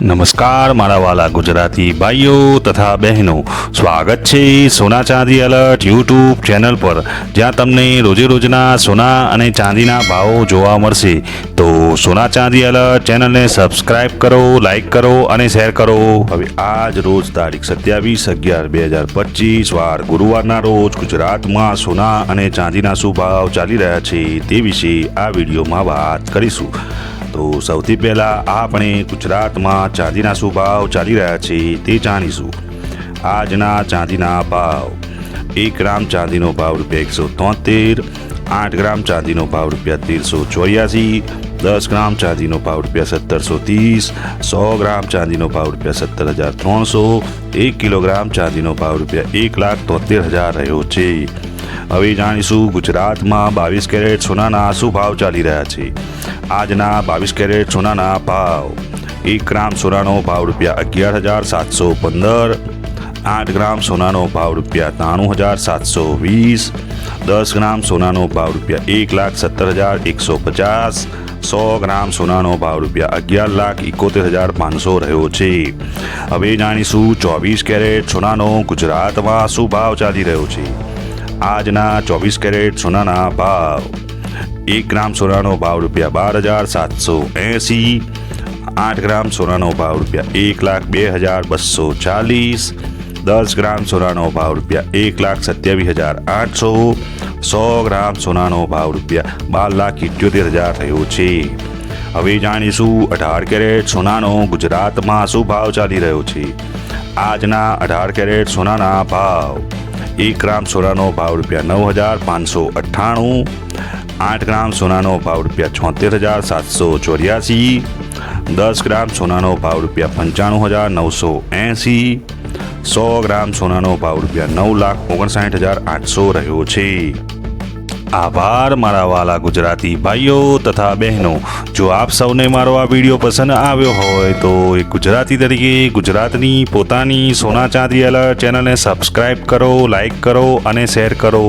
નમસ્કાર મારા વાલા ગુજરાતી ભાઈઓ તથા બહેનો, સ્વાગત છે સોના ચાંદી એલર્ટ યુટ્યુબ ચેનલ પર, જ્યાં તમને રોજે રોજના સોના અને ચાંદીના ભાવો જોવા મળશે. તો સોના ચાંદી એલર્ટ ચેનલને સબસ્ક્રાઇબ કરો, લાઈક કરો અને શેર કરો. હવે આજ રોજ તારીખ 27/11/2025 વાર ગુરુવારના રોજ ગુજરાતમાં સોના અને ચાંદીના શું ભાવ ચાલી રહ્યા છે તે વિશે આ વિડીયોમાં વાત કરીશું. તો સૌથી પહેલાં આપણે ગુજરાતમાં ચાંદીના શું ભાવ ચાલી રહ્યા છે તે જાણીશું. આજના ચાંદીના ભાવ: 1 ગ્રામ ચાંદીનો ભાવ ₹173, 8 ગ્રામ ચાંદીનો ભાવ ₹1384, 10 ગ્રામ ચાંદીનો ભાવ ₹1730, 100 ગ્રામ ચાંદીનો ભાવ ₹17,300, 1 કિલોગ્રામ ચાંદીનો ભાવ ₹1,73,000 રહ્યો છે. હવે જાણીશું ગુજરાતમાં 22 કેરેટ સોનાના શું ભાવ ચાલી રહ્યા છે. આજના 22 કેરેટ સોનાના ભાવ: 1 ગ્રામ સોનાનો ભાવ ₹11,715, 8 ગ્રામ સોનાનો ભાવ ₹93,720, 10 ગ્રામ સોનાનો ભાવ ₹1,70,150, 100 ગ્રામ સોનાનો ભાવ ₹11,71,500 રહ્યો છે. હવે જાણીશું 24 કેરેટ સોનાનો ગુજરાતમાં શું ભાવ ચાલી રહ્યો છે. આજના 24 કેરેટ સોનાના ભાવ: 1 ગ્રામ સોનાનો ભાવ ₹12,780, 8 ગ્રામ સોનાનો ભાવ ₹1,02,240, 10 ગ્રામ સોનાનો ભાવ ₹1,27,800, 100 ગ્રામ સોનાનો ભાવ ₹12,78,000 રહ્યો છે. હવે જાણીશું 18 કેરેટ સોનાનો ગુજરાતમાં શું ભાવ ચાલી રહ્યો છે. આજના 18 કેરેટ સોનાના ભાવ: 1 ગ્રામ સોનાનો ભાવ ₹9,598, 8 ગ્રામ સોનાનો ભાવ ₹76,784, 10 ગ્રામ સોનાનો ભાવ ₹95,980, 100 ગ્રામ સોનાનો ભાવ ₹9,59,800 રહ્યો છે. આભાર મારા વાલા ગુજરાતી ભાઈઓ તથા બહેનો. જો આપ સૌને મારો આ વિડીયો પસંદ આવ્યો હોય તો એક ગુજરાતી તરીકે ગુજરાતની પોતાની સોના ચાંદી એલર્ટ ચેનલને સબસ્ક્રાઈબ કરો, લાઈક કરો અને શેર કરો.